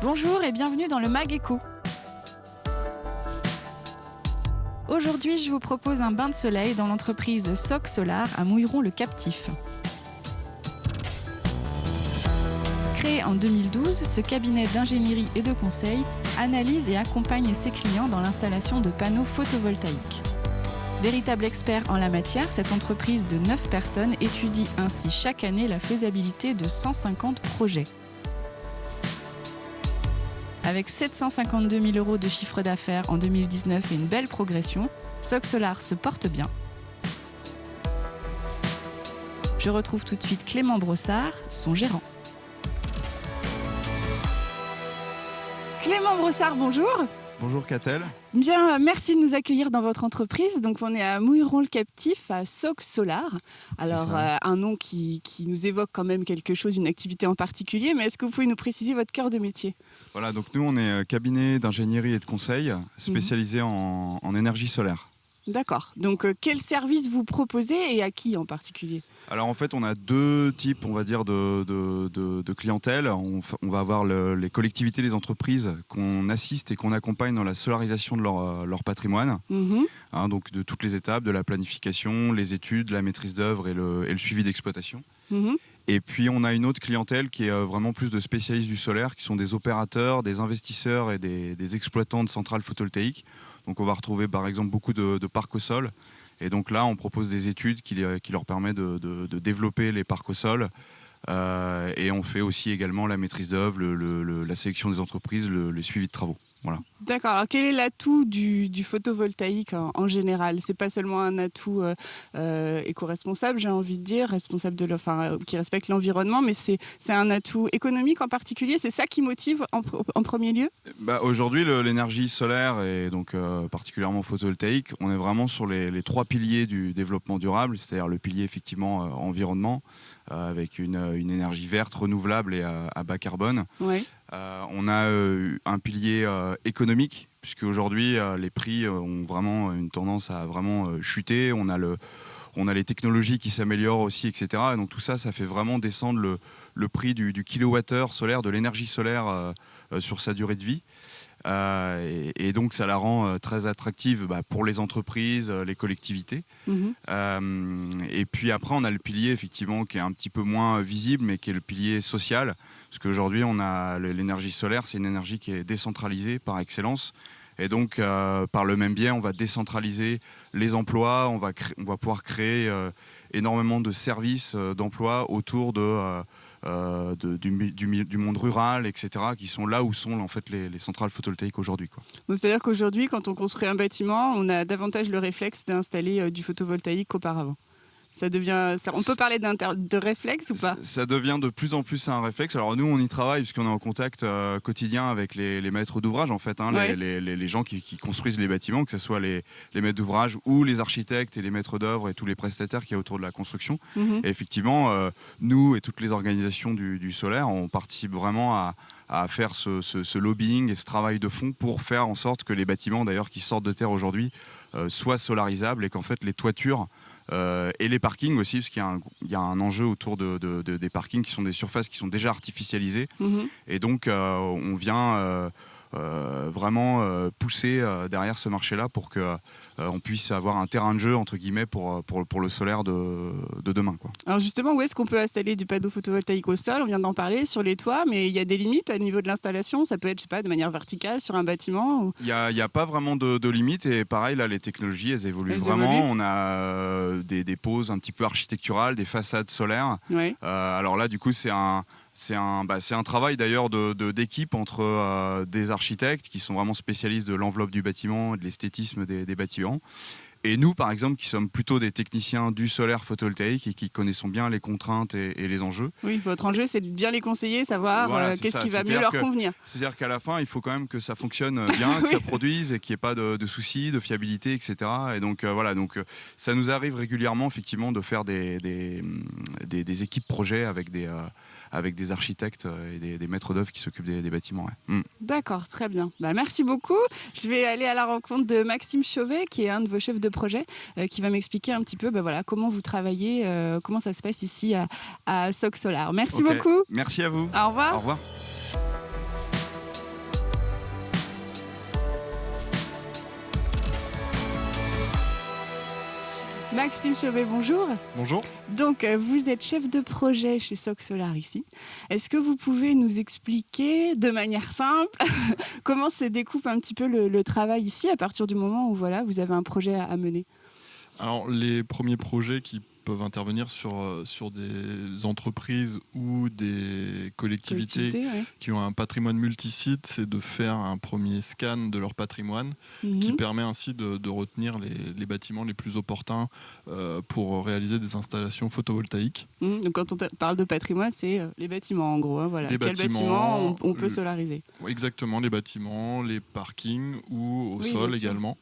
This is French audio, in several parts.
Bonjour et bienvenue dans le Mag Éco. Aujourd'hui, je vous propose un bain de soleil dans l'entreprise SOC Solar à Mouilleron-le-Captif. Créé en 2012, ce cabinet d'ingénierie et de conseil analyse et accompagne ses clients dans l'installation de panneaux photovoltaïques. Véritable expert en la matière, cette entreprise de 9 personnes étudie ainsi chaque année la faisabilité de 150 projets. Avec 752 000 € de chiffre d'affaires en 2019 et une belle progression, SOC Solar se porte bien. Je retrouve tout de suite Clément Brossard, son gérant. Clément Brossard, bonjour. Bonjour Catel. Bien, merci de nous accueillir dans votre entreprise. Donc, on est à Mouilleron-le-Captif, à SOC Solar. Alors, un nom qui nous évoque quand même quelque chose, une activité en particulier. Mais est-ce que vous pouvez nous préciser votre cœur de métier ? Voilà, donc nous, on est cabinet d'ingénierie et de conseil spécialisé en énergie solaire. D'accord. Donc, quel service vous proposez et à qui en particulier ? Alors en fait, on a deux types, on va dire, de clientèle. On va avoir les collectivités, les entreprises qu'on assiste et qu'on accompagne dans la solarisation de leur patrimoine. Donc de toutes les étapes, de la planification, les études, la maîtrise d'œuvre et le suivi d'exploitation. Et puis on a une autre clientèle qui est vraiment plus de spécialistes du solaire, qui sont des opérateurs, des investisseurs et des exploitants de centrales photovoltaïques. Donc on va retrouver par exemple beaucoup de parcs au sol. Et donc là, on propose des études qui leur permettent de développer les parcs au sol. Et on fait aussi également la maîtrise d'œuvre, la sélection des entreprises, le suivi de travaux. Voilà. D'accord. Alors, quel est l'atout du photovoltaïque en général ? C'est pas seulement un atout éco-responsable, j'ai envie de dire, responsable qui respecte l'environnement, mais c'est un atout économique en particulier. C'est ça qui motive en premier lieu ? Aujourd'hui, l'énergie solaire et donc particulièrement photovoltaïque, on est vraiment sur les trois piliers du développement durable, c'est-à-dire le pilier effectivement environnement, avec une énergie verte, renouvelable et à bas carbone. Ouais. On a un pilier économique, puisque aujourd'hui les prix ont vraiment une tendance à vraiment chuter. On a les technologies qui s'améliorent aussi, etc. Et donc tout ça, ça fait vraiment descendre le prix du kilowattheure solaire, de l'énergie solaire sur sa durée de vie. Et donc ça la rend très attractive pour les entreprises, les collectivités. Et puis après on a le pilier effectivement qui est un petit peu moins visible, mais qui est le pilier social, parce qu'aujourd'hui on a l'énergie solaire, c'est une énergie qui est décentralisée par excellence. Et donc par le même biais on va décentraliser les emplois, on va pouvoir créer énormément de services d'emploi autour du monde rural, etc., qui sont là où sont en fait les centrales photovoltaïques aujourd'hui, quoi. Donc, c'est-à-dire qu'aujourd'hui, quand on construit un bâtiment, on a davantage le réflexe d'installer du photovoltaïque qu'auparavant. On peut parler de réflexe ou pas ? Ça devient de plus en plus un réflexe. Alors nous, on y travaille puisqu'on est en contact quotidien avec les maîtres d'ouvrage, en fait, Ouais. les gens qui construisent les bâtiments, que ce soit les maîtres d'ouvrage ou les architectes et les maîtres d'œuvre et tous les prestataires qui y a autour de la construction. Et effectivement, nous et toutes les organisations du solaire, on participe vraiment à faire ce lobbying et ce travail de fond pour faire en sorte que les bâtiments, d'ailleurs, qui sortent de terre aujourd'hui, soient solarisables et qu'en fait les toitures et les parkings aussi, parce qu'il y a un enjeu autour des parkings qui sont des surfaces qui sont déjà artificialisées. Et donc on vient vraiment pousser derrière ce marché-là pour qu'on puisse avoir un terrain de jeu entre guillemets pour le solaire de demain, quoi. Alors justement, où est-ce qu'on peut installer du panneau photovoltaïque au sol ? On vient d'en parler, sur les toits, mais il y a des limites au niveau de l'installation. Ça peut être, je sais pas, de manière verticale sur un bâtiment ou... Il y a pas vraiment de limite, et pareil là, les technologies elles évoluent vraiment. On a des poses un petit peu architecturales, des façades solaires. Ouais. Alors là, du coup, c'est un travail d'ailleurs d'équipe entre des architectes qui sont vraiment spécialistes de l'enveloppe du bâtiment et de l'esthétisme des bâtiments. Et nous, par exemple, qui sommes plutôt des techniciens du solaire photovoltaïque et qui connaissons bien les contraintes et les enjeux. Oui, votre enjeu, c'est de bien les conseiller, savoir qu'est-ce qui va mieux leur convenir. C'est-à-dire qu'à la fin, il faut quand même que ça fonctionne bien, que ça produise et qu'il n'y ait pas de soucis, de fiabilité, etc. Et donc, ça nous arrive régulièrement, effectivement, de faire des équipes projets avec des architectes et des maîtres d'œuvre qui s'occupent des bâtiments. Ouais. D'accord, très bien. Merci beaucoup. Je vais aller à la rencontre de Maxime Chauvet, qui est un de vos chefs de projet, qui va m'expliquer un petit peu comment vous travaillez, comment ça se passe ici à SOC Solar. Merci beaucoup. Merci à vous. Au revoir. Au revoir. Maxime Chauvet, bonjour. Bonjour. Donc, vous êtes chef de projet chez Soc Solar ici. Est-ce que vous pouvez nous expliquer de manière simple comment se découpe un petit peu le travail ici à partir du moment où voilà, vous avez un projet à mener? Alors, les premiers projets qui peuvent intervenir sur des entreprises ou des collectivités Ouais. qui ont un patrimoine multisite, c'est de faire un premier scan de leur patrimoine Mhm. qui permet ainsi de retenir les bâtiments les plus opportuns pour réaliser des installations photovoltaïques. Donc, quand on parle de patrimoine, c'est les bâtiments en gros. Hein, voilà. Les Quel bâtiments, bâtiment on peut solariser? Exactement, les bâtiments, les parkings ou au Oui, sol bien sûr. également.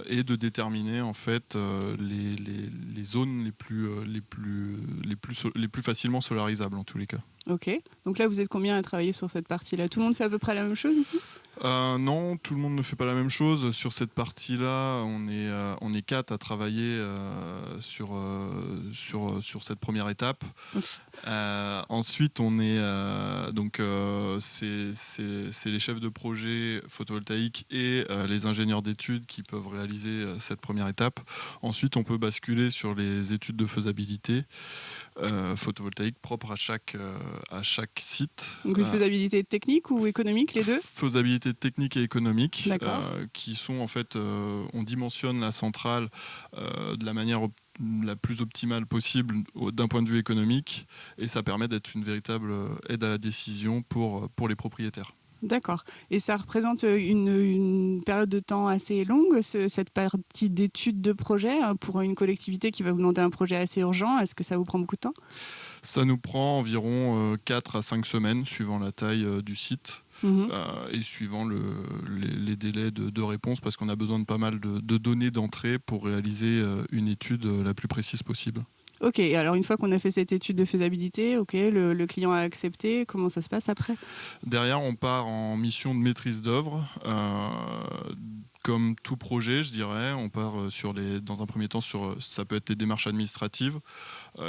Et de déterminer en fait les zones les plus facilement solarisables en tous les cas. Ok. Donc là, vous êtes combien à travailler sur cette partie-là? Tout le monde fait à peu près la même chose ici? Non, tout le monde ne fait pas la même chose. Sur cette partie-là, on est 4 à travailler sur cette première étape. Ensuite, on est c'est les chefs de projet photovoltaïques et les ingénieurs d'études qui peuvent réaliser cette première étape. Ensuite, on peut basculer sur les études de faisabilité photovoltaïque propres à chaque site. Donc une faisabilité technique ou économique, les deux? Faisabilité technique et économique, D'accord. qui sont en fait, on dimensionne la centrale de la manière la plus optimale possible d'un point de vue économique, et ça permet d'être une véritable aide à la décision pour les propriétaires. D'accord. Et ça représente une période de temps assez longue, cette partie d'étude de projet, pour une collectivité qui va vous demander un projet assez urgent? Est-ce que ça vous prend beaucoup de temps? Ça nous prend environ 4 à 5 semaines, suivant la taille du site. Mhm. Et suivant les délais de réponse, parce qu'on a besoin de pas mal de données d'entrée pour réaliser une étude la plus précise possible. Ok, alors une fois qu'on a fait cette étude de faisabilité, le client a accepté, comment ça se passe après? Derrière, on part en mission de maîtrise d'œuvre. Comme tout projet, je dirais, on part dans un premier temps ça peut être les démarches administratives,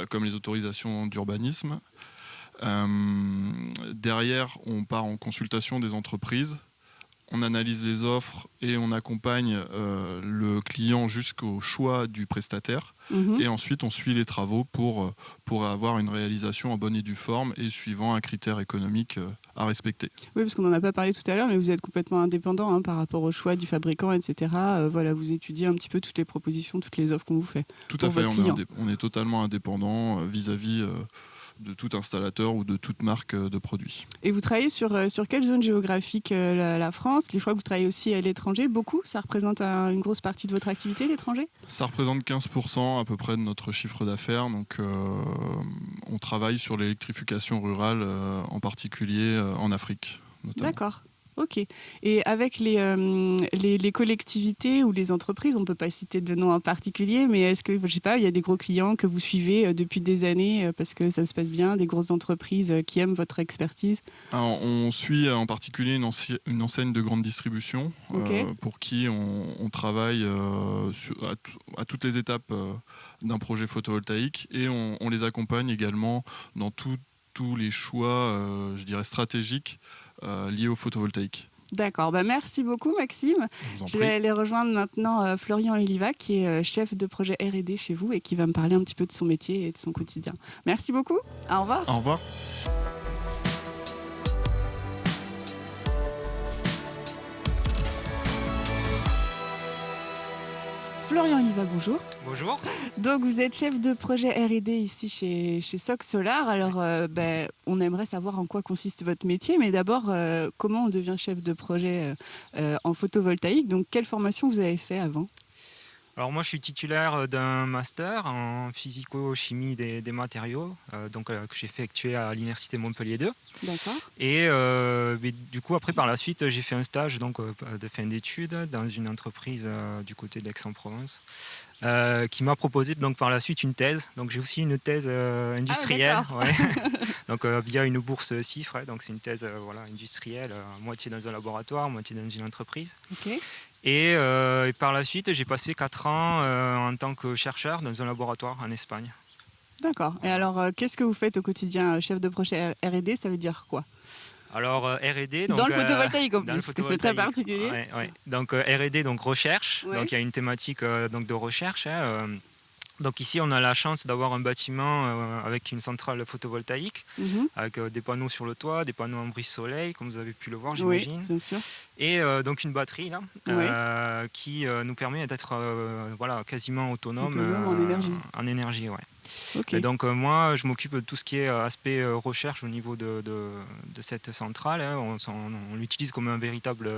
comme les autorisations d'urbanisme. Derrière, on part en consultation des entreprises, on analyse les offres et on accompagne le client jusqu'au choix du prestataire. Mhm. Et ensuite, on suit les travaux pour avoir une réalisation en bonne et due forme et suivant un critère économique à respecter. Oui, parce qu'on n'en a pas parlé tout à l'heure, mais vous êtes complètement indépendant par rapport au choix du fabricant, etc. Voilà, vous étudiez un petit peu toutes les propositions, toutes les offres qu'on vous fait. Tout Pour à fait, votre client. on est totalement indépendant vis-à-vis de tout installateur ou de toute marque de produits. Et vous travaillez sur quelle zone géographique la France? Les fois que vous travaillez aussi à l'étranger, beaucoup? Ça représente une grosse partie de votre activité, l'étranger? Ça représente 15% à peu près de notre chiffre d'affaires. Donc on travaille sur l'électrification rurale, en particulier en Afrique, notamment. D'accord. Ok. Et avec les collectivités ou les entreprises, on ne peut pas citer de nom en particulier, mais est-ce que, je sais pas, il y a des gros clients que vous suivez depuis des années parce que ça se passe bien, des grosses entreprises qui aiment votre expertise? Alors, on suit en particulier une enseigne de grande distribution pour qui on travaille à toutes les étapes d'un projet photovoltaïque, et on les accompagne également dans tous les choix, je dirais, stratégiques liés au photovoltaïque. D'accord, merci beaucoup Maxime. Je vais aller rejoindre maintenant Florian Eliva, qui est chef de projet R&D chez vous et qui va me parler un petit peu de son métier et de son quotidien. Merci beaucoup, au revoir. Au revoir. Florian Oliva, bonjour. Bonjour. Donc vous êtes chef de projet R&D ici chez Soc Solar. Alors on aimerait savoir en quoi consiste votre métier, mais d'abord comment on devient chef de projet en photovoltaïque? Donc quelle formation vous avez fait avant? Alors moi je suis titulaire d'un master en physico-chimie des matériaux que j'ai effectué à l'université Montpellier 2. D'accord. Et du coup après par la suite j'ai fait un stage de fin d'études dans une entreprise du côté d'Aix-en-Provence qui m'a proposé donc par la suite une thèse. Donc j'ai aussi une thèse industrielle, donc via une bourse CIFRE. Donc c'est une thèse industrielle, moitié dans un laboratoire, moitié dans une entreprise. Ok. Et par la suite, j'ai passé 4 ans en tant que chercheur dans un laboratoire en Espagne. D'accord. Et alors, qu'est-ce que vous faites au quotidien, chef de projet R&D? Ça veut dire quoi? Alors R&D... Dans le photovoltaïque en plus, parce que c'est très particulier. Ouais. Donc R&D, donc recherche. Ouais. Donc il y a une thématique de recherche. Donc ici, on a la chance d'avoir un bâtiment avec une centrale photovoltaïque, avec des panneaux sur le toit, des panneaux en brise-soleil, comme vous avez pu le voir, j'imagine. Oui, bien sûr. Et donc une batterie là, qui nous permet d'être quasiment autonome en énergie. Okay. Et donc moi, je m'occupe de tout ce qui est aspect recherche au niveau de cette centrale. On l'utilise comme un véritable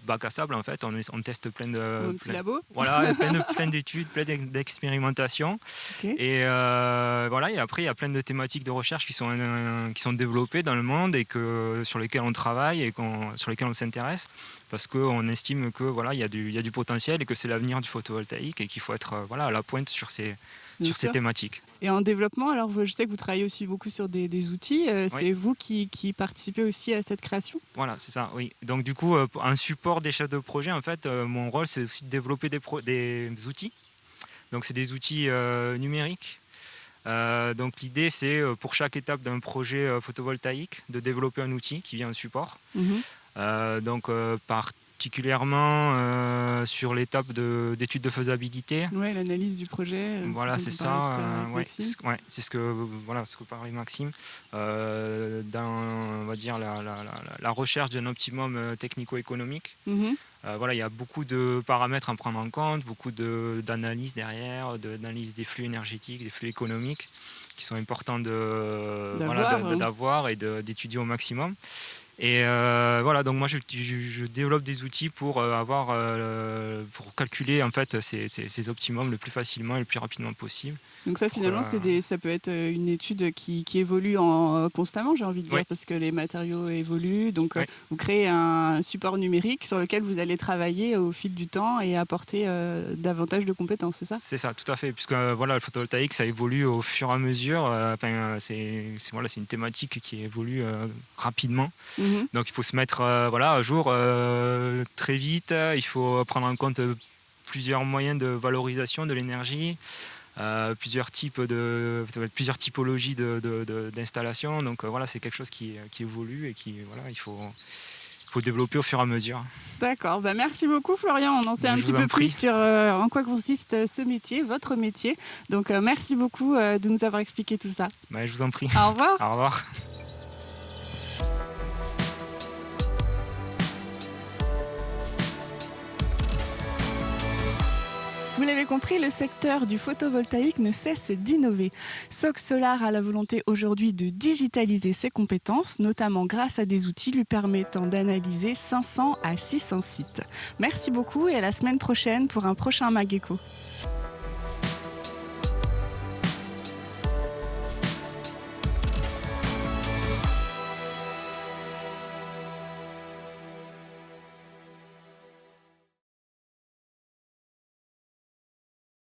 bac à sable en fait. On teste plein de labo. Voilà, plein d'études, plein d'expérimentations. Okay. Et et après il y a plein de thématiques de recherche qui sont développées dans le monde et sur lesquelles on travaille et sur lesquelles on s'intéresse parce qu'on estime que il y a du potentiel et que c'est l'avenir du photovoltaïque et qu'il faut être à la pointe sur ces thématiques. Et en développement, alors je sais que vous travaillez aussi beaucoup sur des outils. C'est vous qui participez aussi à cette création ? Voilà, c'est ça, oui. Donc du coup, en support des chefs de projet, en fait, mon rôle, c'est aussi de développer des outils. Donc c'est des outils numériques. Donc l'idée, c'est pour chaque étape d'un projet photovoltaïque, de développer un outil qui vient en support. Particulièrement sur l'étape d'étude de faisabilité. Oui, l'analyse du projet. Voilà, c'est ça. C'est ce que parlait Maxime. Dans, on va dire, la recherche d'un optimum technico-économique. Il y a beaucoup de paramètres à prendre en compte, beaucoup d'analyses derrière, d'analyse des flux énergétiques, des flux économiques, qui sont importants d'avoir et d'étudier au maximum. Et donc moi je développe des outils pour calculer en fait ces optimums le plus facilement et le plus rapidement possible. Donc ça finalement ça peut être une étude qui évolue constamment, j'ai envie de dire, parce que les matériaux évoluent. Donc vous créez un support numérique sur lequel vous allez travailler au fil du temps et apporter davantage de compétences, c'est ça ? C'est ça, tout à fait, puisque le photovoltaïque ça évolue au fur et à mesure. C'est une thématique qui évolue rapidement. Donc il faut se mettre à jour très vite. Il faut prendre en compte plusieurs moyens de valorisation de l'énergie, plusieurs typologies d'installation. Donc c'est quelque chose qui évolue et il faut développer au fur et à mesure. D'accord, merci beaucoup Florian. On en sait un petit peu plus sur en quoi consiste ce métier, votre métier. Donc merci beaucoup de nous avoir expliqué tout ça. Je vous en prie. Au revoir. Au revoir. Vous l'avez compris, le secteur du photovoltaïque ne cesse d'innover. SOC Solar a la volonté aujourd'hui de digitaliser ses compétences, notamment grâce à des outils lui permettant d'analyser 500 à 600 sites. Merci beaucoup et à la semaine prochaine pour un prochain MagEco.